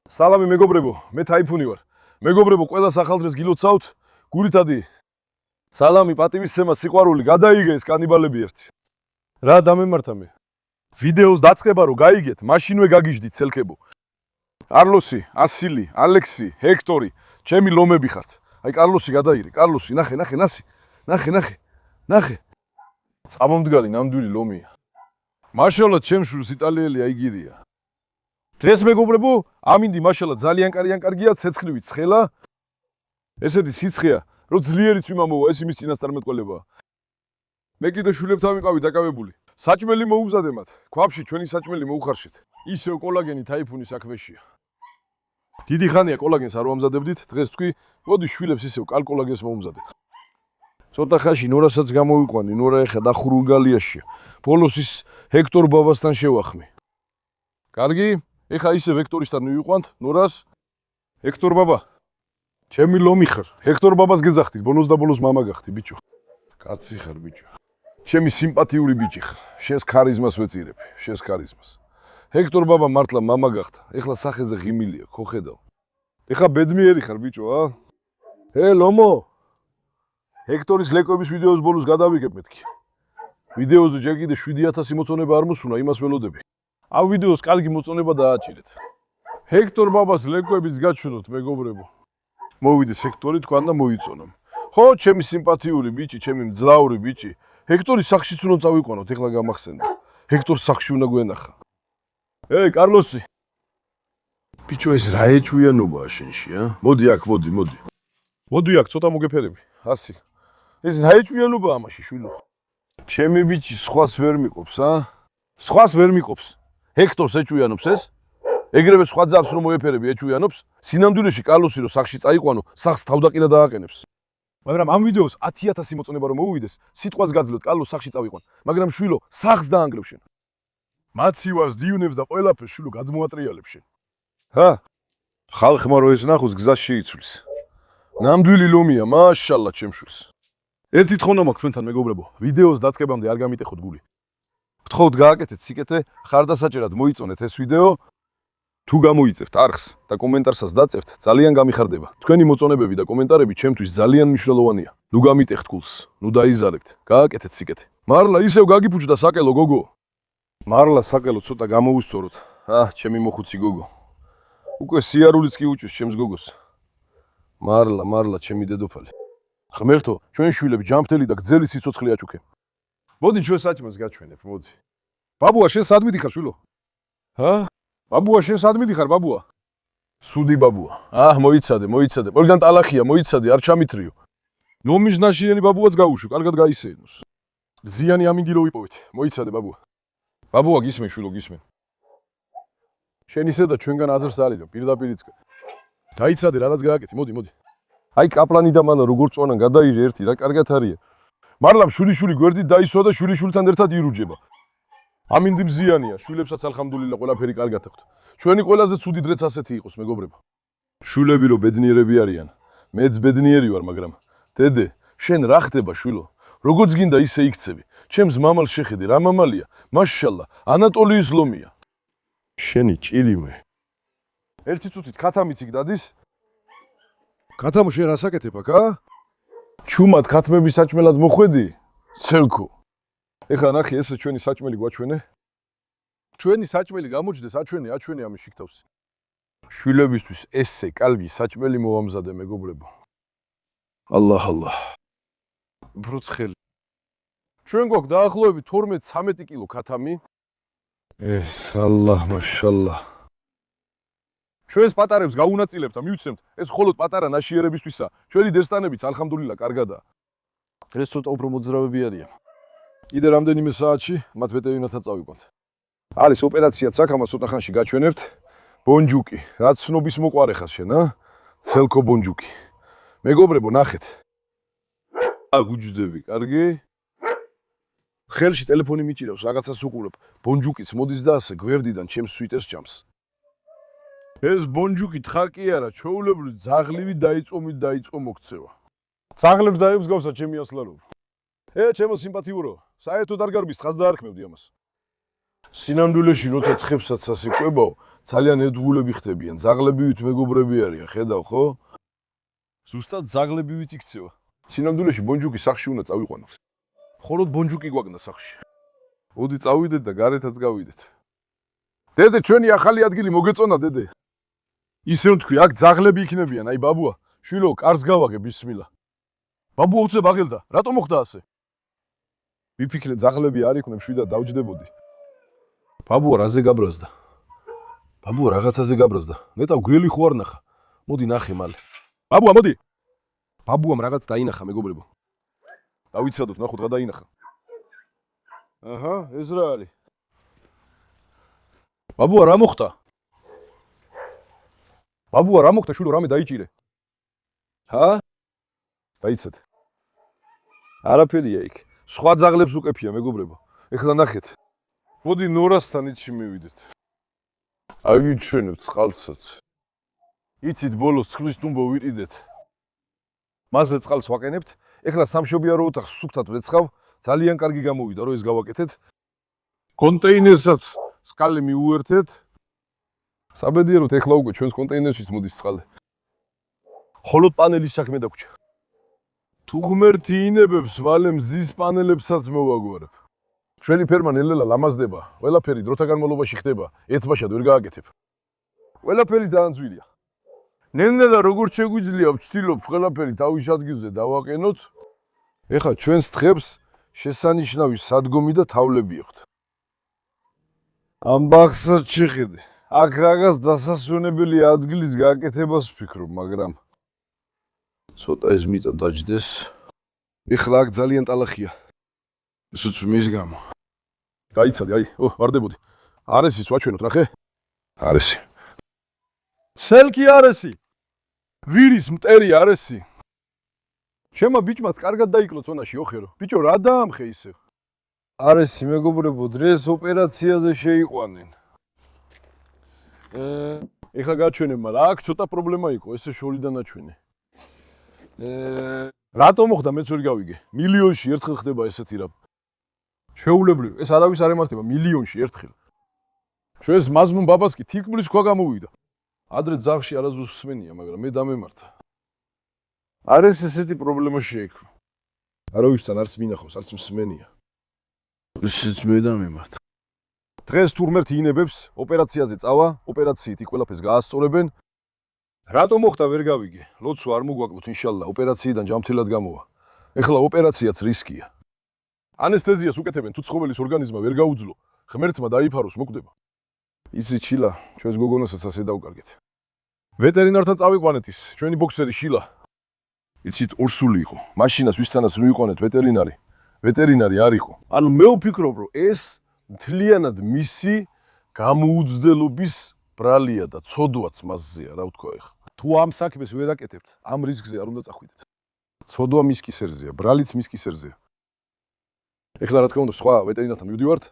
სალამი მეგობრებო, მე თაიფუნი ვარ. მეგობრებო, ყველა სახალხოს გილოცავთ, გულითადი. სალამი, პატივისცემა, სიყვარული, გადაიგე ეს კანიბალები ერთი. რა დამემართა მე? ვიდეოს დაწყება რო გაიგეთ, მაშინვე გაგიჟდით სელქებო. კარლოსი, ასილი, ალექსი, ჰექტორი, ჩემი ლომები ხართ. აი კარლოსი გადაიღე, კარლოსი, ნახე. წამომდგარი ნამდვილი ლომია. მაშალა ჩემ შვილს იტალიელი აიგირია. დღეს მეგობრებო, ამინდი მაშალა ძალიან კარგია, ცეცხლივით ცხელა. ესეთი სიცხეა, რომ ძლიერიც მიმამოვა, ეს იმის წინასწარმეტყველებაა. მე კიდე შვილებთან ვიყავი დაკავებული. საჭმელი მოუმზადე მათ. ქვაბში ჩვენი საჭმელი მოუხარშეთ. ისევ კოლაგენი თაიფუნის საქმეშია. დიდი ხანია კოლაგენს არ ვამზადებდით, დღეს თქვი, მოდი შვილებს ისევ კოლაგენს მოუმზადებ. ცოტა ხანში ნორასაც გამოვიყვანი, ნორა ეხა დახურულგალიაშია. ბოლოს ის ჰექტორ ბაბასთან შევახმი. კარგი? ეხა ისე ვექტორისთან მივიყვანთ, ნორას. ჰექტორ ბაბა. ჩემი ლომი ხარ. ჰექტორ ბაბას გეძახთი, ბოლოს და ბოლოს მამა გახდი, ბიჭო. კაცი ხარ, ბიჭო. ჩემი სიმპათიური ბიჭი ხარ. შენს ქარიზმას ვეწირებ, შენს ქარიზმას. ჰექტორ ბაბა მართლა მამა გახდა. ეხლა სახეზე ღიმილია, ხო ხედავ. ეხა ბედნიერი ხარ, ბიჭო, ა? ლომო. ჰექტორის ლეკვების ვიდეოს ბოლოს გადავიგებ მეთქი. ვიდეოზე ჯერ კიდე 7000 მოწონება არ მოსუნა, იმას ველოდები. ამ ვიდეოს კარგი მოწონება დააჭირეთ. ჰექტორ ბაბას ლეკვებიც გაჩვენოთ, მეგობრებო. მოვიდეს ჰექტორი თქვან და მოიწონო. ხო, ჩემი სიმპათიური ბიჭი, ჩემი მძლავრი ბიჭი. ჰექტორის სახშიც უნდა წავიყვანოთ, ეხლა გამახსენდა. ჰექტორს სახში უნდა გვენახა. კარლოსი. ბიჭო, ეს რა ეჭვიანობაა შენში, ა? მოდი აქ, მოდი. მოდი აქ, ცოტა მოგეფერები. ასი. ეს რა ეჭვიანობაა ამაში, შვილო? ჩემი ბიჭი სხვას ვერ მიყოფს, ა? სხვას ვერ მიყოფს. ჰექტორს ეჭვიანობს ეს? ეგრევე სხვა ძაბს რომ მოეფერები ეჭვიანობს? სინამდვილეში კარლოსი რო სახში წაიყვანო, სახს თავდაყირა დააყენებს. მაგრამ ამ ვიდეოს 10000 მოწონება რომ მოუვიდეს, სიტყვას გაძლევთ კარლოს სახში წავიყვან. მაგრამ შვილო, სახს დაანგრევ შენ. მაცივას, დიუნებს და ყველაფერს შვილო გადმოატრიალებ შენ. ხალხმა რო ეს ნახოს გზას შეიცვლის. ნამდვილი ლომია, მაშალა ჩემ შვილს. ერთი თხოვნა მაქვს თქვენთან მეგობრებო, ვიდეოს დაწყებამდე არ გამიტეხოთ გული. გთხოვთ გააკეთეთ სიკეთე, ხარდასაჭერად მოიწონეთ ეს ვიდეო. თუ გამოიწევთ არხს და კომენტარსაც დაწევთ, ძალიან გამიხარდება. თქვენი მოწონებები და კომენტარები ჩემთვის ძალიან მნიშვნელოვანია. ნუ გამიტეხთ გულს, ნუ დაიზარებთ, გააკეთეთ სიკეთე. მარლა ისევ გაგიფუჭდა საკელო გოგო. მარლა საკელო ცოტა გამოუსწოროთ. ჩემი მოხუცი გოგო. უკვე სიარულიც კი უჭვის ჩემს გოგოს. მარლა ჩემი დედოფალი. ღმერთო, ჩვენ შვილებს ჯანმრთელი და გრძელი სიცოცხლე აჩუქე. მოდი ჩვენ საჭმელს გაჩვენებ, მოდი. ბაბუა, შენ სად მიდიხარ, შვილო? ბაბუა, შენ სად მიდიხარ, ბაბუა? სუდი ბაბუა. მოიცადე. ყველგან ტალახია, მოიცადე, არ ჩამithრიო. ნომის ნაშინელი ბაბუაც გაუშო, კარგად გაისეინოს. ზიანი ამინდი რო ვიპოვეთ. მოიცადე, ბაბუა. ბაბუა, გისმენ, შვილო, გისმენ. შენ ისე და ჩვენგან აზრს არიდო, პირდაპირიცკენ. დაიცადე, რადაც გააკეთე, მოდი. აი კაპლანი და მანა როგორ წვანან გადაიღე ერთი, რა კარგად არიან. მარლამ შული გვერდით დაისვა და შულთან ერთად ირუჯება. ამინდი მზიანია, შვილებსაც ალხამდულილა ყველაფერი კარგად აქვთ. ჩვენი ყველაზე ცუდი დრეც ასეთი იყოს, მეგობრებო. შულები რო ბედნიერები არიან, მეც ბედნიერი ვარ, მაგრამ დედე, შენ რა ხდება, შვილო? როგორც გინდა ისე იქცევი. ჩემს მამალს შეხედე, რა მამალია? მაშალა, ანატოლიის ლომია. შენი ჭირიმე. ერთი წუთით ქათამიც იქ დადის? ქათამო, შენ რას აკეთებ აქ, ა? ჩუმად ქათმების საჭმელად მოხვედი? ცელქო. ეხლა ნახე, ესე ჩვენი საჭმელი გვაჩვენე. ჩვენი საჭმელი გამოჩდეს, აჩვენე ამის შიგთავსი. შვილებისთვის ესე კალგი საჭმელი მოვამზადე, მეგობრებო. ალლაჰ. ბროცხელი. ჩვენ გვაქვს დაახლოებით 12-13 კილო ქათამი. ალლაჰ, მაშალა. ჩვენს პატარებს გაუნაწილებთ და მივცემთ, ეს მხოლოდ პატარა ნაშიერებისთვისა. ჩვენი დესტანებიც ალხამდულილა კარგადაა. ეს ცოტა უფრო მოძრავები არიან. კიდე რამდენიმე საათში მათ ვეტერინართან წავიყვანთ. არის ოპერაციაც აქ, ამას ცოტა ხანში გაჩვენებთ. ბონჯუკი, რაც ცნობის მოყარე ხარ შენ, ცელქო ბონჯუკი. მეგობრებო, ნახეთ. გუჯდები, კარგი? ხელში ტელეფონი მიჭირავს, რაღაცას უყურებ. ბონჯუკიც მოდის და ასე გვერდიდან ჩემს სვიტეს ჭამს. ეს ბონჯუკი თხა კი არა, ჩვეულებრივ ძაღლივი დაიწყო მოქცევა. ძაღლებს დაემსგავსა ჩემი ასლარო. ჩემო სიმპათიურო, საერთოდ არ გარბის თხას დაარქმევდი ამას. სინამდვილეში როცა თხებსაც ასიკვებაო, ძალიან ერთგულები ხდებიან, ზაღლებივით მეგობრები არიან, ხედავ ხო? ზუსტად ზაღლებივით იქცევა. სინამდვილეში ბონჯუკი სახში უნდა წავიყვანოს. მხოლოდ ბონჯუკი გვაქვს სახში. მოდი წავიდეთ და გარეთაც გავიდეთ. დედე, ჩვენი ახალი ადგილი მოგეწონა, დედე. ისე ვთქვი, აქ ზაღლები იქნებიან, აი ბაბუა, შვილო, კარს გავაგე, ბისმილა. ბაბუა უცებ აღელდა, რატომ მოხდა ასე? ვიფიქრე ზაღლები არ იყვნენ, შვიდა დავჯდებოდი. ბაბუა რაზე გაბრაზდა? ბაბუა რაღაცაზე გაბრაზდა. მეტავ გველი ხო არ ნახა. მოდი ნახე მალე. ბაბუა, მოდი. ბაბუამ რაღაც დაინახა, მეგობრებო. დავიცადოთ, ნახოთ რა დაინახა. აჰა, ეს რა არის? ბაბუა, რა მოხდა? ბაბუა, რა მოხდა, შვილო, რამე დაიჭირე? ჰა? დაიცადე. არაფერია იქ. სხვა ზაღლებს უკეფია, მეგობრებო. ეხლა ნახეთ. მოდი ნორასთან იცი მივიდეთ. ავიჩვენებთ წყალსაც. იცით ბოლოს წყლის ტუმბო ვიყიდეთ. მასზე წყალს ვაყენებთ. ეხლა სამშობიარო ოთახს სუფთად ვეცხავ. ძალიან კარგი გამოვიდა, რომ ეს გავაკეთეთ. კონტეინერსაც სკალი მიუერთეთ. საბედიეროდ ეხლა უკვე ჩვენს კონტეინერშიც მოდის წყალი. ხოლოდ პანელის საქმე დაგვრჩა. თუ ღმერთი ინებებს, მალე მზის პანელებსაც მოვაგვარებ. ჩვენი ფერმა ნელ-ნელა ლამაზდება, ყველაფერი დროთა განმავლობაში ხდება, ერთბაშად ვერ გააკეთებ. ყველაფერი ძალიან ძვირია. ნელ-ნელა როგორც შეგვიძლია, ვცდილობ ყველაფერი თავის ადგილზე დავაყენოთ. ეხლა ჩვენს თხებს შესანიშნავი სადგომი და თავლები აქვთ. ამბახსაც შეხედე. აქ რაღაც დასასვენებელი ადგილის გაკეთებას ვფიქრობ, მაგრამ ცოტა ეს მიწა დაჯდეს. ეხლა აქ ძალიან ტალახია. ისიც მის გამო. გაიცადე, აი, ვარდებოდი. არესიც ვაჩვენოთ, ნახე? არესი. სელკი არესი. ვირის მტერი არესი. შემა ბიჭმაც კარგად დაიკლო წონაში, ოხერო. ბიჭო, რა დაამხე ისე? არესი, მეგობრებო, დღეს ოპერაციაზე შეიყვანენ. ეხლა გაჩვენებ, მაგრამ აქ ცოტა პრობლემა იყო, ესე შორიდან აჩვენე. რატომ მოხდა მეც ვერ გავიგე. მილიონში ერთხელ ხდება ესეთი რამ. შეულებრივ, ეს არავის არ ემართება მილიონში ერთხელ. ჩვენს მაზმუნ ბაბას კი თითქმის სხვა გამოვიდა. ადრე ძაღლში არასდროს სმენია, მაგრამ მე დამემართა. არის ესეთი პრობლემა შეექმნა. არავისთან არც მინახავს, არც მსმენია. ისიც მე დამემართა. დღეს თუ ღმერთი ინებებს, ოპერაციაზე წავა, ოპერაციით იქ ყველაფერს გაასწორებენ. რატომ მოხდა ვერ გავიგე. ლოცვა არ მოგვაკლოთ, ინშალლა, ოპერაციიდან ჯამთელად გამოვა. ეხლა ოპერაციაც რისკია. ანესთეზიას უკეთებენ, თუ ცხოველის ორგანიზმა ვერ გაუძლო, ღმერთმა დაიფაროს, მოკვდება. იცით შილა, ჩვენს გოგონასაც ასე დავკარგეთ. ვეტერინართან წავიყვანეთ ის, ჩვენი ბოქსერი შილა. იცით, ორსული იყო. მაშინაც ვისთანაც მივიყვანეთ ვეტერინარი. ვეტერინარი არ იყო. ანუ მე ვფიქრობ, რომ ეს მთლიანად მისი გამოუცდელობის ბრალია და ცოდვაც მასზეა, რა ვთქვა ეხლა. თუ ამ საქმეს ვერ აკეთებთ, ამ რისკზე არ უნდა წახვიდეთ. ცოდვა მის კისერზეა, ბრალიც მის კისერზეა. ეხლა რა თქმა უნდა, სხვა ვეტერინართან მივდივართ.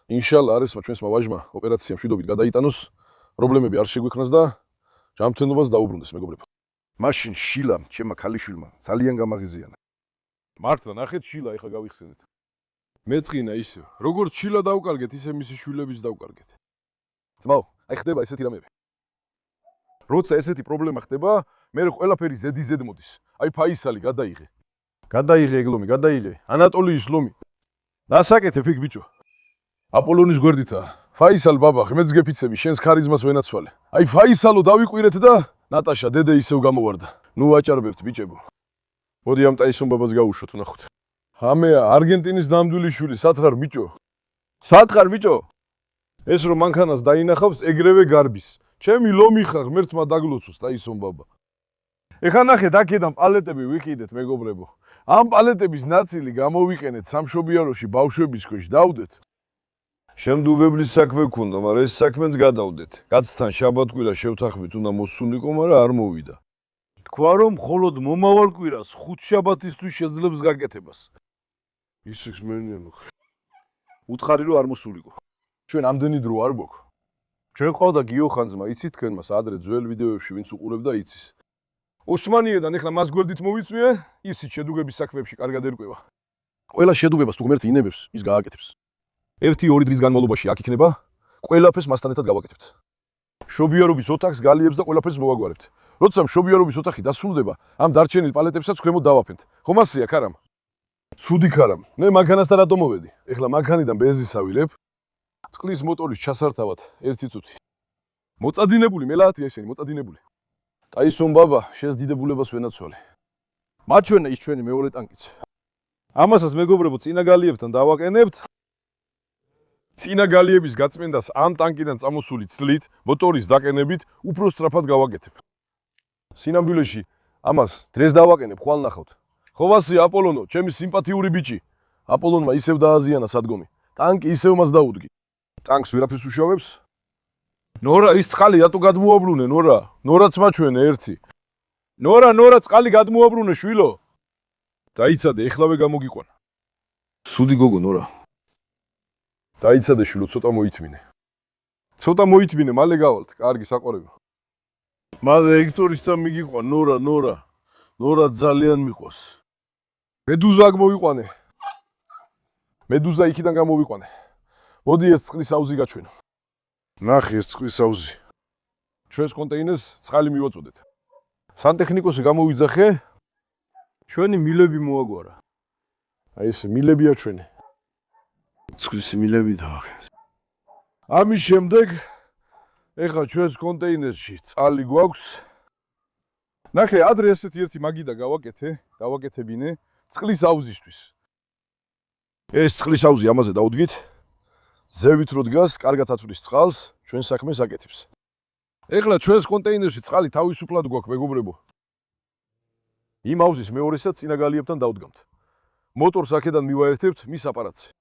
ინშალლა არესმა ჩვენსმა ვაჟმა ოპერაცია მშვიდობით გადაიტანოს, პრობლემები არ შეგვექმნას და ჯანმრთელობას დაუბრუნდეს, მეგობრებო. მაშინ შილამ, ჩემმა ქალიშვილმა ძალიან გამაღიზიანა. მართლა ნახეთ შილა, ეხლა გავიხსენეთ. მეწყინა ისე, როგორც შილა დავკარგეთ, ისე მისი შვილების დავკარგეთ. ძმაო, აი ხდება ესეთი რამები. როცა ესეთი პრობლემა ხდება, მე ყველაფერი ზედიზედ მოდის. აი ფაისალი გადაიღე. გადაიღე ეგლომი, გადაიღე. ანატოლიის ლომი. დასაკეთებ იქ ბიჭო. აპოლონის გვერდითა. ფაისალ ბაბა, ღმერთს გეფიცები, შენს ქარიზმას ვენაცვალე. აი ფაისალო დავიყვირეთ და ნატაშა დედე ისევ გამოვარდა. ნუ ვაჭარბებთ ბიჭებო. მოდი ამ ტაისონ ბაბას გავუშვოთ, ნახოთ. ჰამეა, არგენტინის ნამდვილი შვილი, სათხარ ბიჭო. სათხარ ბიჭო. ეს რომ მანქანას დაინახავს, ეგრევე გარბის. ჩემი ლომი ხარ, ღმერთმა დაგლოცოს ტაისონ ბაბა. ეხლა ნახეთ, აქედან პალეტები ვიყიდეთ, მეგობრებო. ამ პალეტების ნაწილი გამოვიყენეთ სამშობიაროში ბავშვების ქვეშ დავდეთ. შემდუვებლის საქმე გქონდა, მაგრამ ეს საქმეც გადავდეთ. კაცთან შაბათ-კვირა შევთანხმით, უნდა მოსულიყო, მაგრამ არ მოვიდა. თქვა რომ მხოლოდ მომავალ კვირას ხუთშაბათისთვის შეძლებს გაკეთებას. ისიც მენიანო. უთხარი რომ არ მოსულიყო. ჩვენ ამდენი დრო არ გვაქვს. ჩვენ ყავდა გიოხანძმა, იცით თქვენ მას ადრე ძველ ვიდეოებში ვინც უყურებდა იცის. ოსმანიედან ეხლა მას გვერდით მოვიწვიე, ისიც შედუღების საქმეებში კარგად ერკვევა. ყველა შედუღებას თუ ღმერთი ინებებს, ის გააკეთებს. 1-2 დღის განმავლობაში აქ იქნება, ყველაფერს მასთან ერთად გავაკეთებთ. მშობიარობის ოთახს, გალიებს და ყველაფერს მოვაგვარებთ. როცა მშობიარობის ოთახი დასრულდება, ამ დარჩენილ პალეტებსაც ქვემოთ დავაფენთ. ხომ ასეა, ქარამ? ცუდი ქარამ. მე მანქანასთან რატომ მოვედი? ეხლა მანქანიდან ბენზინს ავილებ. წყლის მოტორის ჩასართავად 1 წუთი. მოწადინებული მელაათია ესენი, მოწადინებული. ტაისონ ბაბა შენს დიდებულებას ვენაცვალე. მაჩვენა ის ჩვენი მეორე ტანკიც. ამასაც მეგობრებო წინა გალიებთან დავაყენებთ. წინა გალიების გაწმენდას ამ ტანკიდან წამოსული ცლით, მოტორის დაყენებით უფრო სწრაფად გავაკეთებ. სინამდვილეში ამას დღეს დავაყენებ, ხვალ ნახავთ. ხო ვასი აპოლონო, ჩემი სიმპათიური ბიჭი. აპოლონმა ისევ დააზიანა სადგომი. ტანკი ისევ მას დაუდგი. ტანკს ვერაფერს უშავებს? ნორა ის წყალი რატო გადმოაბრუნე, ნორა? ნორაც მაჩვენე ერთი. ნორა წყალი გადმოაბრუნე შვილო. დაიცადე, ეხლავე გამოგიყვანა. სუდი გოგო ნორა. დაიცადე შვილო, ცოტა მოითმინე. ცოტა მოითმინე, მალე გავალთ, კარგი საყვარელი. მალე ექტორისთან მიგიყვან, ნორა. ნორა ძალიან მიყვარს. მედუზა აქ მოვიყვანე. მედუზა იქიდან გამოვიყვანე. მოდი ეს წყლის აუზი გაჩვენო. ნახე ეს წყლის აუზი. ჩვენს კონტეინერს წყალი მივაწოდეთ. სანტექნიკოსი გამოვიძახე. ჩვენი მილები მოაგვარა. აი ეს მილებია ჩვენი. წყლის მილები დავახე. ამის შემდეგ ეხლა ჩვენს კონტეინერში წყალი გვაქვს. ნახე, ადრე ესეთი ერთი მაგიდა დავაკეთებინე წყლის აუზისთვის. ეს წყლის აუზი ამაზე დავუდგით. ზევით რო დგას, კარგად აწვდის წყალს, ჩვენ საქმეს აკეთებს. ეხლა ჩვენს კონტეინერში წყალი თავისუფლად გვაქვს, მეგობრებო. იმ აუზის მეორესაც წინა გალიებთან დავდგამთ. მოტორს აქედან მივაერთებთ მის აპარატს.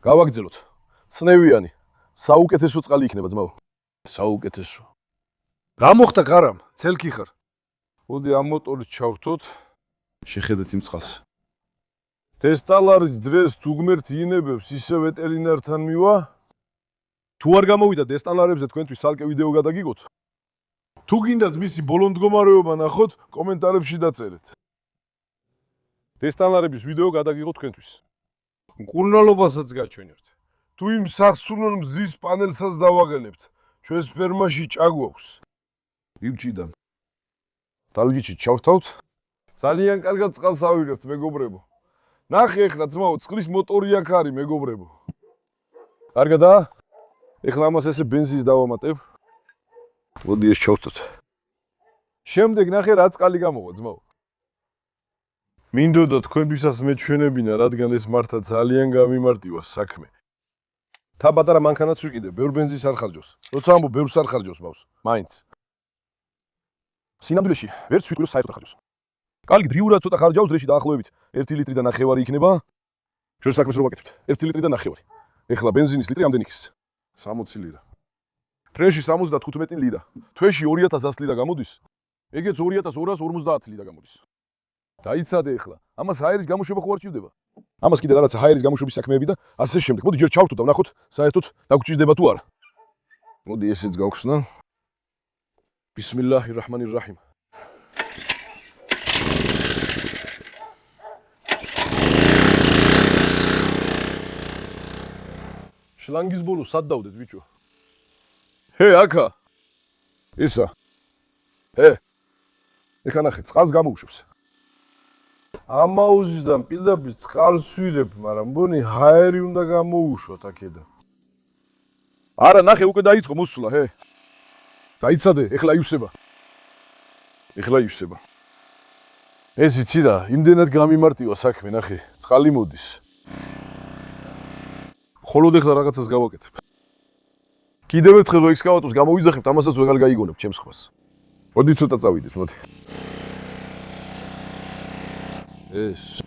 გავაგრძელოთ. წნევიანი, საუკეთესო წყალი იქნება, ძმაო. საუკეთესო. რა მოხდა ქარამ? ცელკი ხარ. მოდი ამ მოტორით ჩავრთოთ. შეხედეთ იმ წყალს. დესტალარის დღეს თუ გმერთ ინებებს ისე ვეტერინართან მივა. თუ არ გამოვიდა დესტალარებზე თქვენთვის ცალკე ვიდეო გადაგიგოთ. თუ გინდათ მისი ბოლო მდგომარეობა ნახოთ, კომენტარებში დაწერეთ. დესტალარების ვიდეო გადაგიგოთ თქვენთვის. მკურნალობასაც გაჩვენებთ. თუ იმ სასულონ მზის პანელსაც დავაღენებთ, ჩვენს ფერმაში ჭაგვაქვს. ივჭიდან. თალგიჩი ჩავთავთ. ძალიან კარგად წყალს ავიღებთ, მეგობრებო. ნახე ეხლა ძმაო, წყლის მოტორი აქ არის, მეგობრებო. კარგადაა? ეხლა ამას ესე ბენზინს დავამატებ. მოდი ეს ჩავთოთ. შემდეგ ნახე რა წყალი გამოვა, ძმაო. მინდოდა თქვენთვისაც მეჩვენებინა, რადგან ეს მართლა ძალიან გამიმარტივა საქმე. თა პატარა მანქანაც ვიყიდე, ბევრ ბენზინს არ ხარჯავს. როცა ამბობ, ბევრს არ ხარჯავს ბავს, მაინც. სინამდვილეში, ვერც ვიტყვი, რომ საერთოდ ხარჯავს. კარგი, დრიურად ცოტა ხარჯავს, დრეში დაახლოებით 1 ლიტრი და ნახევარი იქნება. ჩვენ საქმეს რო ვაკეთებთ. 1 ლიტრი და ნახევარი. ეხლა ბენზინის ლიტრი ამდენი იქს? 60 ლირა. ფრენში 75 ლირა. თვეში 2100 ლირა გამოდის. ეგეც 2250 ლირა გამოდის. დაიცადე ეხლა. ამას ჰაერის გამოშვება ხო არ ჭირდება? ამას კიდე რაღაცა ჰაერის გამოშვების საქმეები და ასე შემდეგ. მოდი ჯერ ჩავთო და ვნახოთ, საერთოდ დაგგვჭირდება თუ არა. მოდი ესეც გავხსნა. ბისმილლაჰირაჰმანირაჰიმ. შლანგის ბოლო სად დავდეთ, ბიჭო? აკა. ისა. ეხლა ნახე, წყალს გამოუშვებს. ამ აუზიდან პირდაპირ წყალს ვირებ, მაგრამ მგონი ჰაერი უნდა გამოუშვათ აქედან. არა, ნახე, უკვე დაიწყო მოსვლა, დაიცადე, ეხლა ივსება. ეს იცი რა, იმდენად გამიმარტივა საქმე, ნახე, წყალი მოდის. ხოლოდ ეხლა რაღაცას გავაკეთებ. კიდევ ერთხელ რო ექსკავატორს გამოვიძახებთ, ამასაც ვეღარ გაიგონებ ჩემს ხვას. მოდი ცოტა წავიდეთ, მოდი. ეს.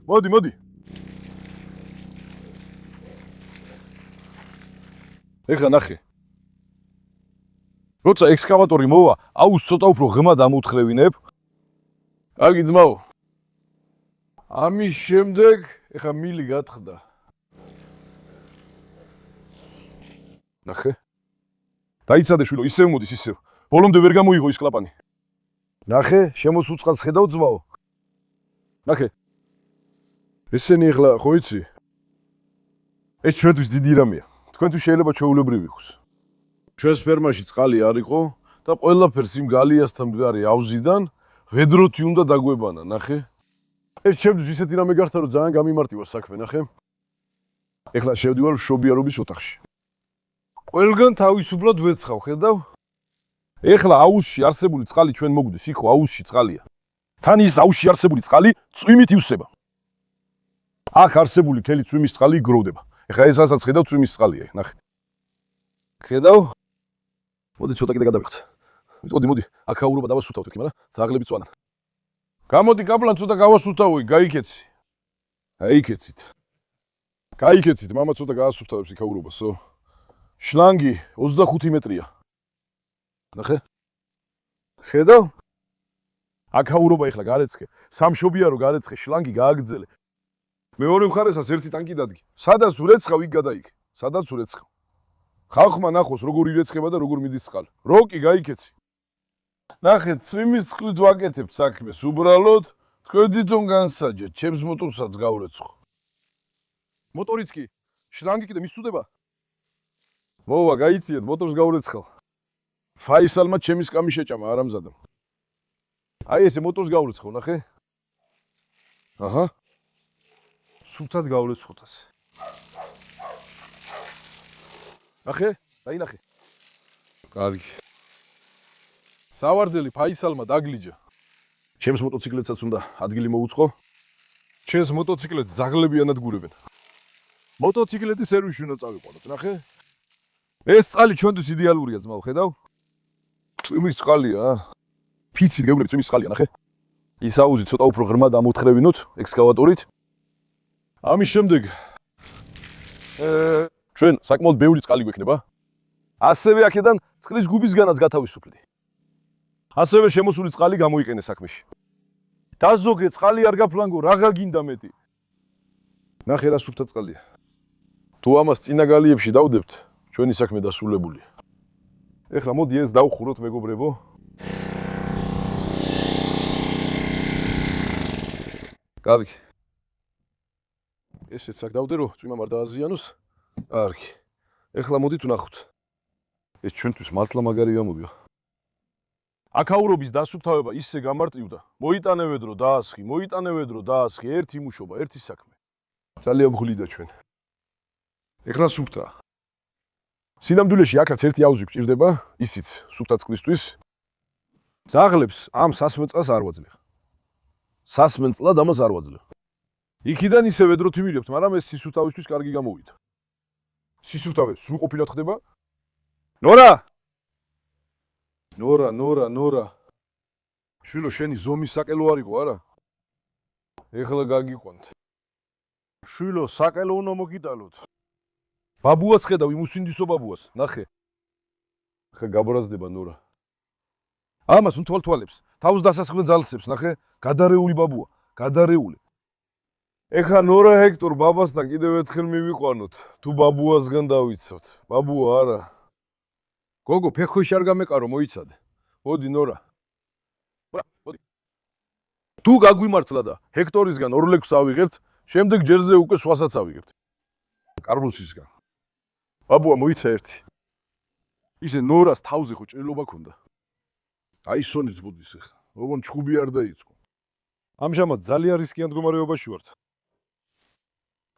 მოდი. ეხლა ნახე. როცა ექსკავატორი მოვა, აუზს ცოტა უფრო ღრმად ამოუთხრევინებ. კარგი ძმაო. ამის შემდეგ ეხლა მილი გათხდა. ნახე. დაიცადე შვილო, ისევ მოდის, ისევ. ბოლომდე ვერ გამოიღო ის კლაპანი. ნახე, შემოსულ წყალს ხედავ ძმაო. ნახე. ესენი ეხლა ხო იცი? ეს ჩვენთვის დიდი რამეა. თქვენთვის შეიძლება ჩვეულებრივი იყოს. ჩვენს ფერმაში წყალი არ იყო და ყველაფერს იმ გალიასთან მდგარი ავზიდან ვედროთი უნდა დაგვებანა, ნახე? ეს ჩემთვის ისეთი რამე გახდა, რომ ძალიან გამიმარტივა საქმე, ნახე? ეხლა შევდივარ მშობიარობის ოთახში. ყველგან თავისუფლად ვეცხავ, ხედავ? ეხლა აუზში არსებული წყალი ჩვენ მოგვდის, იქ ხო აუზში წყალია. თან ის აუზში არსებული წყალი წვიმით ივსება. აქ არსებული მთელი წვიმის წყალი იგროვდება. ეხლა ეს რასაც ხედავ, წვიმის წყალია, ნახეთ. ხედავ? მოდი ცოტა კიდე გადავიხთ. მოდი, აქ აურობა დავასუთავ თქო, მაგრამ ძაღლები წვანან. გამოდი კაპლან ცოტა გავასუთავოი, გაიქეცი. აიქეცით. გაიქეცით, მამა ცოტა გაასუფთავებს იქ აურობასო. შლანგი 25 მეტრია. ნახე? ხედავ? აქ აურობა ეხლა გარეცხე. სამშობიარო გარეცხე, შლანგი გააგრძელე. მეორე მხარესაც ერთი ტანკი დადგე. სადაც ურეცხავ, იქ გადაიქ. სადაც ურეცხავ. ხალხმა ნახოს როგორ ირეცხება და როგორ მიდის წყალი. როკი გაიქეცი. ნახეთ, წვიმის წყლით ვაკეთებთ საქმეს. უბრალოდ თქვენ თვითონ განსაჯეთ, ჩემს მოტორსაც გავრეცხო. მოტორიც კი, შლანგი კიდე მისწუდება. მოვა, გაიციეთ, მოტორს გავრეცხავ. ფაისალმა ჩემის კამი შეჭამა, არ ამზადებ. აი ესე მოტორს გავრეცხავ, ნახე? აჰა. სულთად გავრეცხოთ ასე. ნახე? დაინახე. კარგი. სავარძელი ფაისალმა დაგლიჯა. ჩემს მოტოციკლებსაც უნდა ადგილი მოუწყო. ჩემს მოტოციკლეთს ძაღლები ანადგურებენ. მოტოციკლეთის სერვისში უნდა წავიყვანოთ, ნახე? ეს წყალი ჩვენთვის იდეალურია, ძმაო, ხედავ? წვიმის წყალია. ფიცით გეუბნები, წვიმის წყალია, ნახე? ის აუზი ცოტა უფრო ღრმა დამოთხრევინოთ ექსკავატორით. ამის შემდეგ ჩვენ საკმაოდ ბევრი წყალი გვექნება. ასევე აქედან წყლის გუბისგანაც გათავისუფლდი. ასევე შემოსული წყალი გამოიყენე საქმეში. დაზოგე წყალი არ გაფლანგო, რაღა გინდა მეტი. ნახე რა სუფთა წყალია. თუ ამას წინა გალიებში დავდებთ, ჩვენი საქმე დასრულებულია. ეხლა მოდი ეს დავხუროთ, მეგობრებო. კარგი. ესეც აქ დავდერო, წვიმამ არ დააზიანოს. კარგი. ეხლა მოდით ვნახოთ. ეს ჩვენთვის მართლა მაგარია მოგიო. აქაურობის დასუფთავება ისე გამარტივდა. მოიტანევედრო დაასხი, მოიტანევედრო დაასხი, ერთი მუშობა, ერთი საქმე. ძალიან მღლიდა ჩვენ. ეხლა სუფთა. სინამდვილეში აქაც ერთი აუზი გვჭირდება, ისიც სუფთა წყლისთვის. ძაღლებს ამ სასმენწყალს არ ვაძლევ. სასმენწყლად ამას არ ვაძლევ. იქიდან ისე ვედროთი მივიღებთ, მაგრამ ეს სისუფთავისთვის კარგი გამოვიდა. სისუფთავე სრულყოფილად ხდება. ნორა! ნორა. შვილო, შენი ზომის საკელო არ იყო, არა? ეხლა გაგიყვანთ. შვილო, საკელო უნდა მოგიტალოთ. ბაბუას ხედავ, იმ უსინდისო ბაბუას, ნახე. ხა გაბრაზდება ნორა. ამას უთვალთვალებს, თავს დასასხმელ ძალსებს, ნახე, გადარეული ბაბუა, გადარეული. ეხა ნორა ჰექტორ ბაბასთან კიდევ ერთხელ მივიყვანოთ, თუ ბაბუასგან დავიცავთ. ბაბუა არა. გოგო, ფეხქვეშ არ გამეყარო, მოიცადე. მოდი ნორა. მოდი. თუ გაგვიმართლა და ჰექტორისგან 2 ლექს ავიღებთ, შემდეგ ჯერზე უკვე სხვასაც ავიღებთ. კარლოსისგან. ბაბუა მოიცა ერთი. ისე ნორას თავზე ხო ჭრილობა ქონდა. აი სონიც ბუდის ახლა. ოღონ ჩხუბი არ დაიწყო. ამჟამად ძალიან რისკიან მდგომარეობაში ვართ.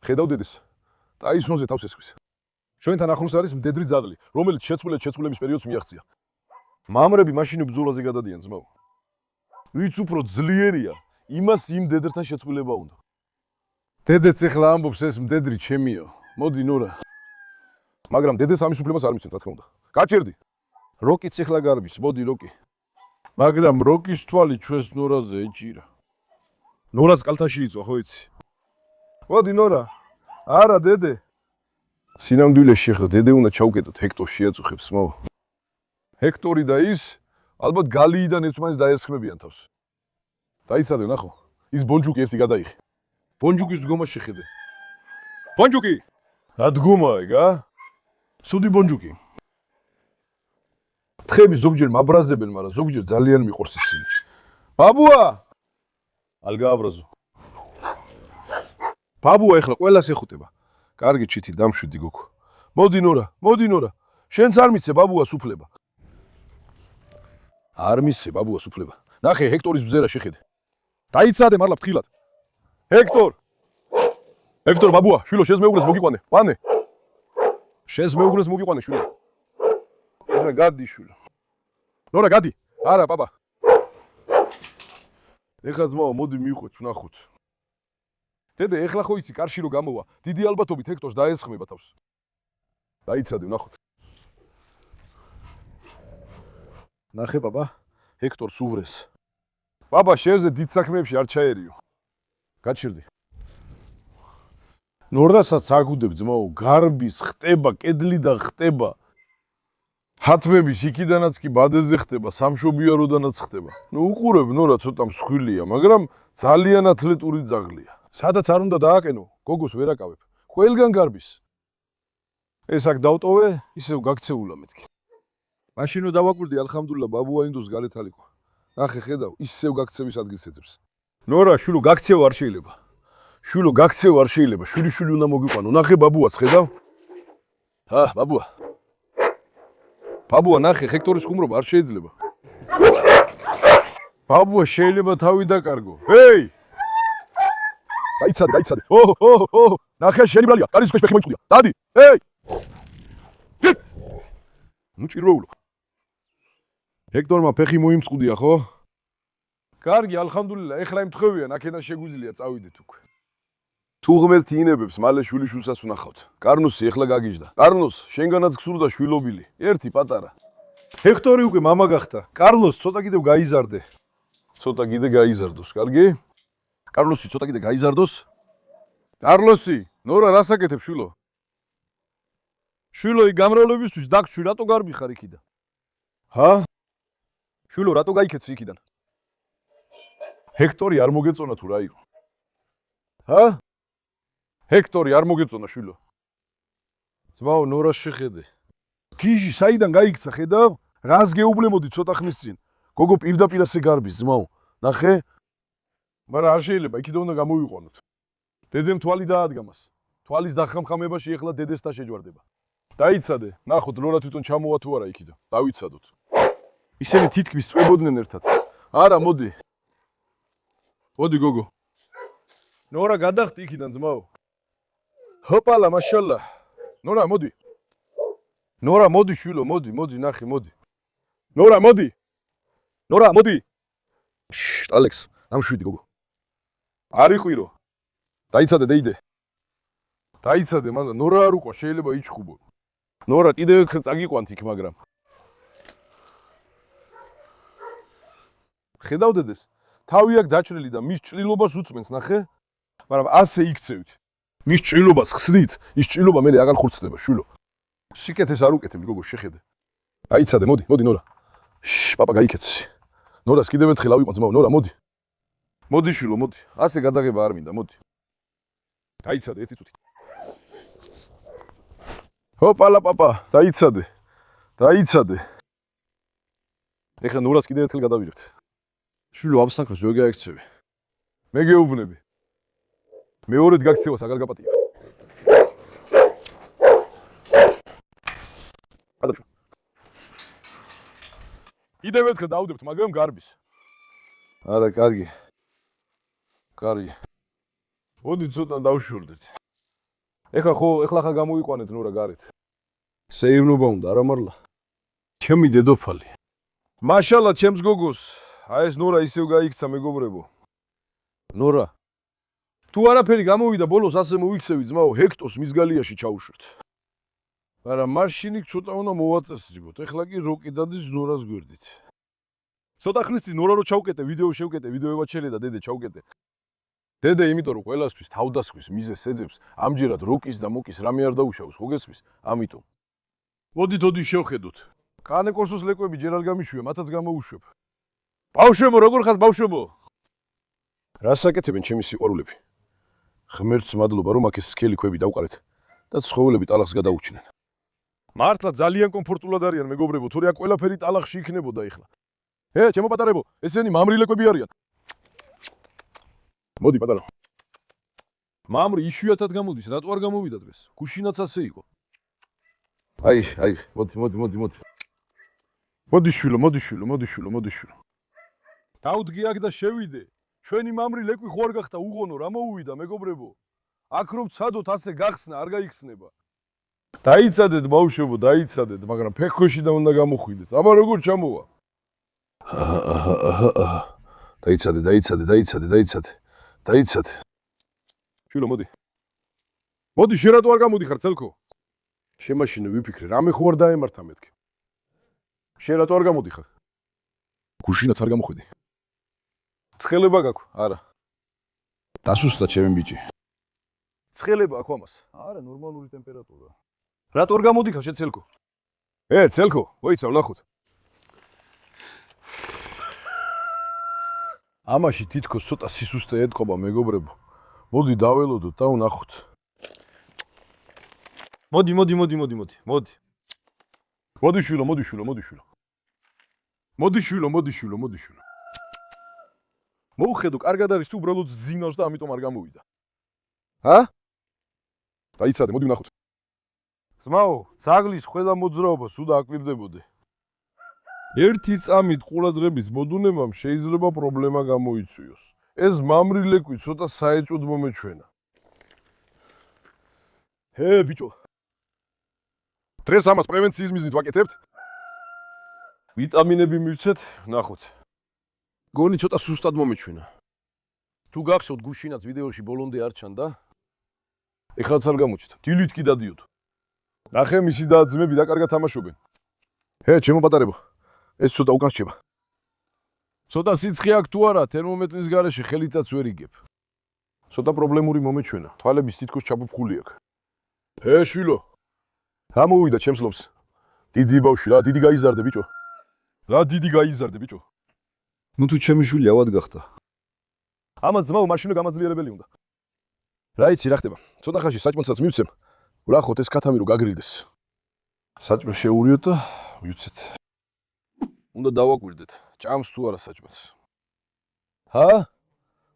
ხედავ დედეს. ტაისონზე თავს ესხვის. ჩვენთან ახლოს არის მდედრი ძაღლი, რომელიც შეწყვილების პერიოდს მიაღწია. მამრები მაშინ ბრძოლაზე გადადიან, ძმაო. ვიც უფრო ძლიერია, იმას იმ მდედრთან შეწყვილება უნდა. დედეც ეხლა ამბობს ეს მდედრი ჩემიო. მოდი ნორა. მაგრამ დედეს ამის უფლებას არ მიცემთ, რა თქმა უნდა. გაჭერდი. როკიც ეხლა გარბის, მოდი როკი. მაგრამ როკის თვალი ჩვენს ნორაზე ეჭირა. ნორას კალთაში იწვა, ხო იცი? მოდი ნორა. არა დედე. სინამდვილეში ხა დედე უნდა ჩაუკეტოთ, ჰექტორს შეაწუხებს, მოვა. ჰექტორი და ის ალბათ გალიიდან ერთმანეთს დაესხმებიან თავს. დაიცადე, ნახო. ის ბონჯუკი ერთი გადაიხე. ბონჯუკის დგომა შეხედე. ბონჯუკი! რა დგომაა ეგ, ა? სუდი ბონჯუკი. თხები ზოგჯერ მაბრაზებენ, მაგრამ ზოგჯერ ძალიან მიყვარს ისინი. ბაბუა! ალ გააბრაზო. ბაბუა ეხლა ყველას ეხუტება. კარგი ჩითი დამშვიდი გოგო. მოდი ნორა. შენც არ მიცე ბაბუას უფლება. არ მისცე ბაბუას უფლება. ნახე ჰექტორის ბზერა შეხედე. დაიცადე მარლა ფრთხილად. ჰექტორ ბაბუა, შვილო შენს მეუღლეს მოგიყვანე. ვანე. შენს მეუღლეს მოგიყვანე შვილო. ეხლა გადი შვილო. ნორა გადი. არა პაპა. ეხლა ძმაო მოდი მივხვეთ ვნახოთ. დედე ეხლა ხო იცი კარში რო გამოვა. დიდი ალბათობით ჰექტორს დაესხმება თავს. დაიცადე ვნახოთ. ნახე პაპა, ჰექტორს უვრეს. პაპა შენზე დიდ საქმეებში არ ჩაერიო. გაჩერდი. ნორასაც აგუდებ ძმაო, გარბის ხტება, კედლიდან ხტება. ჰათმების იქიდანაც კი ბადეზე ხტება, სამშობიაროდანაც ხტება. ნუ უყურებ ნორა ცოტა მსხვილია, მაგრამ ძალიან ათლეტური ძაღლია. სადაც არ უნდა დააკენო, გოგოს ვერ აკავებ. ყველგან გარბის. ეს აქ დავტოვე, ისევ გაქცეულა მეთქი. მაშინ დავაკვირდი ალხამდულილლა ბაბუა ინდოს გარეთ ალიყო. ნახე ხედავ, ისევ გაქცევის ადგილს ეძებს. ნორა შვილო გაქცევა არ შეიძლება. შვილი უნდა მოგიყვანო. ნახე ბაბუას ხედავ? ბაბუა. ბაბუა ნახე ჰექტორის ხუმრობა არ შეიძლება. ბაბუა შეიძლება თავი დაკარგო. ჰეი! დაიცადე. ნახე შენი ბრალია, კარის ქვეშ ფეხი მოიწვია. დადი. ჰეი! ნუ ჭირვეულო. ჰექტორმა ფეხი მოიმწყუდია, ხო? კარგი, ალხამდულილლა, ეხლა ემთხვევიან, აქედან შეგვიძლია წავიდეთ უკვე. თუ ღმერთი ინებებს, მალე შვილიშვილსაც ვნახავთ. კარნოსი ეხლა გაგიჟდა. კარნოს, შენგანაც გსურდა შვილობილი. ერთი პატარა. ჰექტორი უკვე მამა გახდა. კარლოს ცოტა კიდევ გაიზარდე. ცოტა კიდე გაიზარდოს, კარგი? კარლოსი ცოტა კიდე გაიზარდოს. კარლოსი, ნორა რას აკეთებ შვილო? შვილო, იქ გამრავლებისთვის დაგშვი, რატო გარბი ხარ იქიდან? შვილო, რატო გაიქეცი იქიდან? ჰექტორი არ მოგეწონა თუ რა იყო? ჰექტორი არ მოგეწონა შვილო. ძმაო, ნორას შეხედე. გიჟი საიდან გაიქცა, ხედავ? რას გეუბნებოდი ცოტა ხნის წინ? გოგო პირდაპირ ასე გარბის, ძმაო. ნახე? მაგრამ არ შეიძლება, იქიდან უნდა გამოვიყვანოთ. დედემ თვალი დაადგამას. თვალის დახამხამებაში ეხლა დედესთან შეჯვარდება. დაიცადე, ნახოთ ნორა თვითონ ჩამოვა თუ არა იქიდან. დავიცადოთ. ისინი თითქმის წვებოდნენ ერთად. არა, მოდი. მოდი გოგო. ნორა გადახტი იქიდან ძმაო. ჰოპალა, მაშალლა. ნორა, მოდი. ნორა, მოდი შვილო, მოდი, ნახე, მოდი. ნორა, მოდი. ალექს, დამშვიდი გოგო. არ იყვირო. დაიცადე, დეიდე. დაიცადე, მაგრამ ნორა არ უყვა, შეიძლება იჩხუბო. ნორა კიდევ ეგ წაგიყვანთ იქ, მაგრამ. ხედავ დედეს, თავი აქ დაჭრილი და მის ჭრილობას უწმენს, ნახე? მაგრამ ასე იქცევით. მის ჭრილობას ხსნით, ის ჭრილობა მერე აღარ ხურცდება, შვილო. სიკეთეს არ უკეთებ, გოგო, შეხედე. დაიცადე, მოდი, ნორა. პაპა გაიქეცი. ნორას კიდევ ერთხელ ავიყვან, ძმაო, ნორა, მოდი. მოდი, შვილო, მოდი. ასე გადაღება არ მინდა, მოდი. დაიცადე, ერთი წუთი. ჰოპალა, პაპა, დაიცადე. ეხლა ნორას კიდევ ერთხელ გადავირებთ. შვილო, აბსანქროს ვერ გაიქცევი. მე გეუბნები. მეორედ გაქცევას აღარ გაპატია. გადავშვა. კიდევ ერთხელ დავდებთ, მაგრამ გარბის. არა, კარგი. მოდი ცოტა დავშორდეთ. ეხლა ხა გამოვიყვანეთ ნორა გარეთ. სეირნობა უნდა, არა მარლა. ჩემი დედოფალი. მაშალა ჩემს გოგოს. აი ეს ნორა ისევ გაიქცა, მეგობრებო. ნორა. თუ არაფერი გამოვიდა, ბოლოს ასე მოიქცევი, ძმაო, ჰექტორს მისგალიაში ჩაუშვით. მაგრამ მაშინ იქ ცოტა უნდა მოვაწესრიგოთ. ეხლა კი როკი დადის ნორას გვერდით. ცოტა ხნის წინ ნორა რო ჩავკეტე, ვიდეო შევკეტე, ვიდეოებად შეიძლება დედე ჩავკეტე. დედე იმიტომ რომ ყველასთვის თავდასხმის მიზეზს ეძებს, ამჯერად როკის და მოკის რამე არ დაუშავს, ხო გესმის? ამიტომ. მოდით შევხედოთ. კანეკორსოს ლეკვები ჯერ არ გამიშვია, მათაც გამოუშვებ. ბავშვებო, როგორ ხართ ბავშვებო? რას აკეთებენ ჩემი სიყვარულები? ღმერთს მადლობა, რომ აქ ეს სქელი ქვები დავყარეთ და ცხოველები ტალახს გადაუჩნენ. მართლა ძალიან კომფორტულად არიან, მეგობრებო, თორე აქ ყველაფერი ტალახში იქნებოდა ეხლა. ჩემო პატარებო, ესენი მამრი ლეკვები არიან. მოდი პატარა. მამრი იშვიათად გამოდის, რატო არ გამოვიდა დღეს? გუშინაც ასე იყო. აი, მოდი. მოდი შვილო. დავდგი აქ და შევიდე. ჩვენი მამრი ლეკვი ხო არ გახდა უღონო, რა მოუვიდა მეგობრებო? აქ რომ ცადოთ ასე გახსნა, არ გაიხსნება. დაიცადეთ ბავშვებო, მაგრამ ფეხქვეში და უნდა გამოხვიდეთ. აბა როგორ ჩამოვა? დაიცადე. შვილო, მოდი. მოდი, შენ რატო არ გამოდიხარ, ცელქო? შემაშინე ვიფიქრე, რამე ხო არ დაემართა მეთქი. შენ რატო არ გამოდიხარ? გუშინაც არ გამოხვედი. ცხელება გაქვს? არა. დასუსტა ჩემი ბიჭი. ცხელება აქვს ამას? არა, ნორმალური ტემპერატურა. რატო არ გამოდიხარ შენ ცელქო? ცელქო, მოიცავ ნახოთ. ამაში თითქოს ცოტა სისუსტე ეთყობა მეგობრებო. მოდი დაველოდოთ და ვნახოთ. მოდი. მოდი შვილო. მოუხედო, კარგად არის თუ უბრალოდ ძინავს და ამიტომ არ გამოვიდა. დაიცადე, მოდი ვნახოთ. ძმაო, ძაღლის ყველა მოძრაობა სუდა აკვირდებოდე. ერთი წამით ყურადღების მოდუნებამ შეიძლება პრობლემა გამოიწვიოს. ეს მამრი ლეკვი ცოტა საეჭვოდ მომეჩვენა. ბიჭო. დღეს ამას პრევენციის მიზნით ვაკეთებთ. ვიტამინები მივცეთ, ნახოთ. გონი ცოტა სუსტად მომეჩვენა. თუ გახსოვთ გუშინაც ვიდეოში ბოლომდე არ ჩანდა, ეხლაც არ გამოჩნდა. დილით კი დადიოდ. ნახე მისი და ძმები და კარგად თამაშობენ. ჩემო პატარებო, ეს ცოტა უკან რჩება. ცოტა სიცხე აქვს თუ არა, თერმომეტრის გარეშე ხელითაც ვერ იგებ. ცოტა პრობლემური მომეჩვენა. თვალების თითქოს ჩაფუფხული აქვს. შვილო. რა მოვიდა ჩემს ლობს? დიდი ბავშვი რა, დიდი გაიზარდე ბიჭო. ნუ თუ ჩემი შვილი ავად გახდა. ამას ძმაო მაშინო გამაძლიერებელი უნდა. რა იცი რა ხდება? ცოტა ხანში საჭმელსაც მივცემ. ვრახოთ ეს ქათამი რო გაგრილდეს. საჭმელს შეურიოთ და ვივცეთ. უნდა დავაკვირდეთ, ჭამს თუ არა საჭმელს.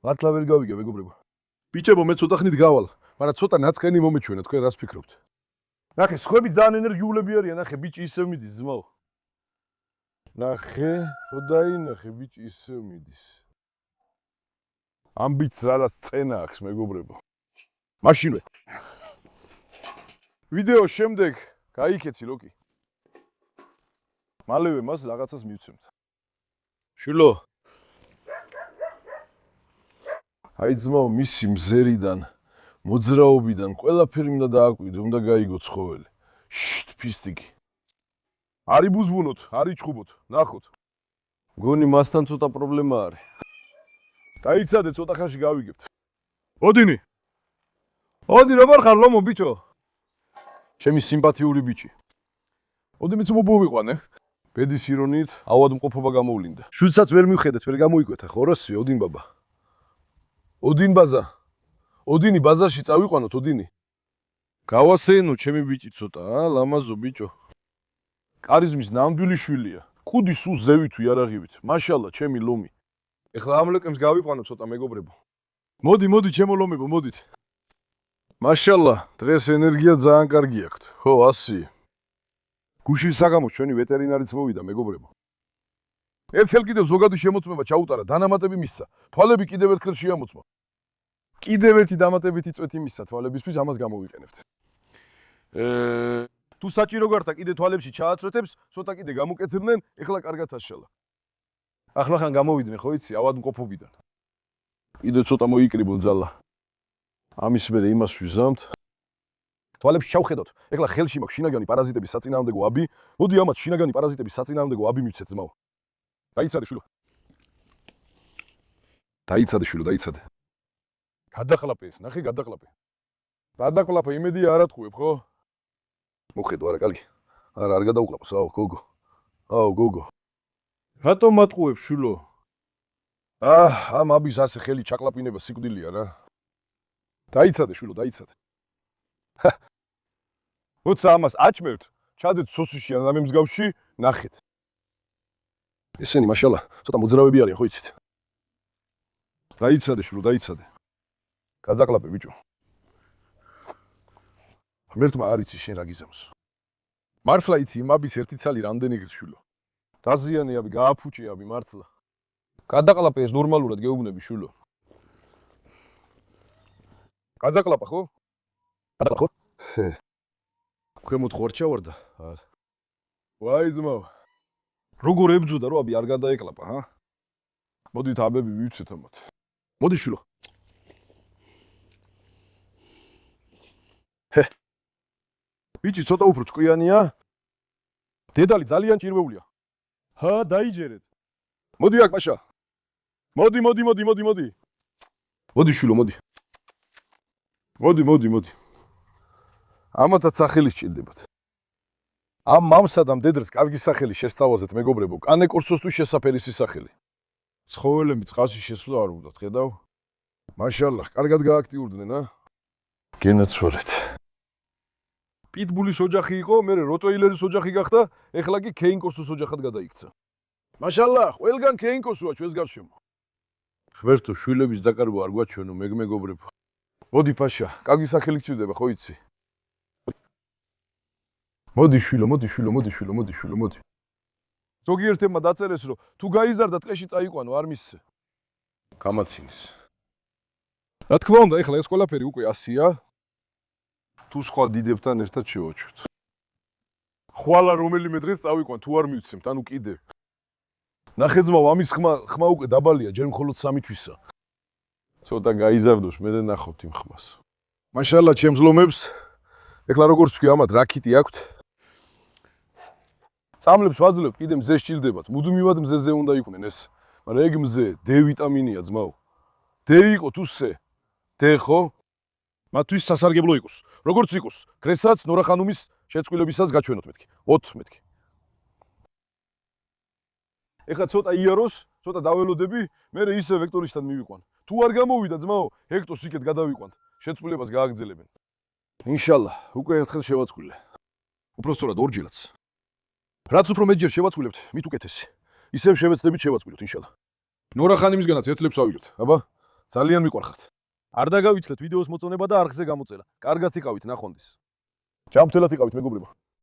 მართლა ვერ გავიგე მეგობრებო. ბიჭებო, მე ცოტა ხნით გავალ, მაგრამ ცოტა ნაწყენი მომეჩვენა, თქვენ რას ფიქრობთ? ნახე, სხვები ძალიან ენერგიულები არიან, ნახე, ბიჭი ისევ მიდის, ძმაო. ნახე, ხოდაინახე, ბიჭი ისევ მიდის. ამ ბიჭს რაღაც წენა აქვს, მეგობრებო. მაშინვე. ვიდეოს შემდეგ გაიქეცი ლოკი. მალევე მას რაღაცას მივცემთ. შვილო. აი ძმაო, მისი მზერიდან, მოძრაობიდან, ყველაფერი უნდა დააკვირდე, უნდა გაიგო ცხოველი. ფისტიკი. არ იბუზვუნოთ, არ იჩხუბოთ, ნახოთ. გონი მასთან ცოტა პრობლემა არის. დაიცადე, ცოტა ხანში გავიგებთ. ოდინი. ოდი, როგორ ხარ ლომო ბიჭო? ჩემი სიმპათიური ბიჭი. ოდიმიც მობოვიყვანე. ბედის ირონიით ავადმყოფობა გამოვლინდა. შუცაც ვერ მივხედეთ, ვერ გამოიკვეთა, ხო როსი, ოდინ ბაბა. ოდინ ბაზა. ოდინი ბაზარში წავიყვანოთ, ოდინი. გავასეინო ჩემი ბიჭი ცოტა, ლამაზო ბიჭო. კარიზმის ნამდვილი შვილია. კუდი სულ ზევით თუ იარაღივით. მაშალა, ჩემი ლომი. ეხლა ამ ლეკემს გავიყვანო ცოტა მეგობრებო. მოდი, ჩემო ლომებო, მოდით. მაშალა, დღეს ენერგია ძალიან კარგი აქვთ. ხო, ასი. გუშინ საგამო ჩვენი ვეტერინარიც მოვიდა მეგობრებო. ერთხელ კიდევ ზოგადი შემოწმება ჩაუტარა, დანამატები მისცა. თვალები კიდევ ერთხელ შეამოწმა. კიდევ ერთი დამატებითი წვეთი მისცა თვალებისთვის, ამას გამოვიყენებთ. თუ საჭირო გახდა კიდე თვალებში ჩააცრეთებს, ცოტა კიდე გამოკეთებდნენ, ეხლა კარგად აშალა. ახლახან გამოვიდნენ, ხო იცი, ავადმყოფობიდან. კიდე ცოტა მოიკრიბო ძალა. ამის მერე იმას ვიზამთ. თვალებში ჩავხედოთ. ეხლა ხელში მაქვს შინაგანი პარაზიტების საწინააღმდეგო აბი. მოდი ამათ შინაგანი პარაზიტების საწინააღმდეგო აბი მივცეთ ძმაო. დაიცადე შვილო. დაიცადე. გადაყლაპე ეს, ნახე გადაყლაპე. გადაყლაპე, იმედია არ ატყუებ, ხო? მოხედო არა, კარგი. არა, არ გადაუყლაპოს, გოგო. გოგო. რატომ ატყუებ შვილო? ამ აბის ასე ხელი ჩაყლაპინება სიკვდილია რა. დაიცადე შვილო, დაიცადე. როცა ამას აჭმევთ, ჩადეთ სოსისში ან რამე მსგავსში, ნახეთ. ესენი მაშალა, ცოტა მოძრავები არიან, ხო იცით? დაიცადე შვილო, დაიცადე. გადაყლაპე ბიჭო. ღმერთმა არ იცი შენ რა გიზამს. მართლა იცი იმაბის ერთი ცალი რამდენი გრშულო. დაზიანეაბი, გააფუჭეაბი მართლა. გადაყლაპე ეს ნორმალურად გეუბნები შულო. გადაყლაპა ხო? გადაყლაპა ხო? ქვემოთ ხორჩა ვარ და არა. ვაი ძმაო. როგორ ებძოდა რომ აბი არ გადაეკლაპა, ჰა? მოდით აბები ვიცეთ ამათ. მოდი შულო. ბიჭი ცოტა უფრო ჭკვიანია. დედალი ძალიან ჭირვეულია. ჰა, დაიჯერეთ. მოდი აქ პაშა. მოდი. მოდი შულო, მოდი. მოდი. ამათაც სახელი სჭირდებათ. ამ მამსა და მდედრს კარგი სახელი შესთავაზეთ მეგობრებო, კანე კურსოსთვის შესაფერისი სახელი. ცხოველები წყალში შესვლა არ უნდათ, ხედავ? მაშალლაჰ, კარგად გააქტიურდნენ, ა? გენაცვალეთ. პიტბულის ოჯახი იყო, მერე როტოილერის ოჯახი გახდა, ეხლა კი ქეინკოსის ოჯახად გადაიქცა. მაშალლაჰ, ყველგან ქეინკოსოა ჩვენს გარშემო. ღმერთო, შვილების დაკარგვა არ გვაჩვენო, მეგობრებო. მოდი პაშა, კარგი სახელი გჭირდება, ხო იცი? მოდი შვილო, მოდი. ზოგიერთებმა დაწერეს, რომ თუ გაიზარდა ტყეში წაიყვანო, არ მისცე. გამაცინის. რა თქმა უნდა, ეხლა ეს ყველაფერი უკვე 100-ია. თუ სხვა დიდებთან ერთად შევაჩვით. ხვალა რომელიმე დღეს წავიყვან, თუ არ მივცემთ, ანუ კიდევ. ნახე ძმაო, ამის ხმა უკვე დაბალია, ჯერ მხოლოდ 3 თვისა. ცოტა გაიზარდოს, მე ნახავთ იმ ხმას. მაშალა ჩემს ლომებს. ეხლა როგორც თქვი, ამათ რაკიტი აქვთ. სამლებს ვაძლევთ, კიდე მზე სჭირდებათ. მუდმივად მზეზე უნდა იყვნენ ეს. მაგრამ ეგ მზე D ვიტამინია ძმაო. D იყო თუ C? D ხო? მათთვის სასარგებლო იყოს. როგორც იყოს, კრესაც ნორახანუმის შეწყვილებისას გაჩვენოთ მეთქი. 4 მეთქი. ეხლა ცოტა იაროს, ცოტა დაველოდები, მე ისე ვექტორისთან მივიყვან. თუ არ გამოვიდა ძმაო, ჰექტოს იქეთ გადავიყვანთ. შეწყვილებას გააგრძელებენ. ინშალლა, უკვე ერთხელ შევაწყვილე. უпростоრად ორჯერაც. რაც უფრო მეტჯერ შევაწვილებთ, მით უკეთესი. ისევ შევეცდებით შევაწვილოთ, ინშალლა. ნორახანიმისგანაც ერთ წლებს ავიღეთ. აბა, ძალიან მიყვარხართ. არ დაგავიცლეთ ვიდეოს მოწონება და არხზე გამოწერა. კარგად იყავით ნახვამდის. ჯანმრთელად იყავით მეგობრებო.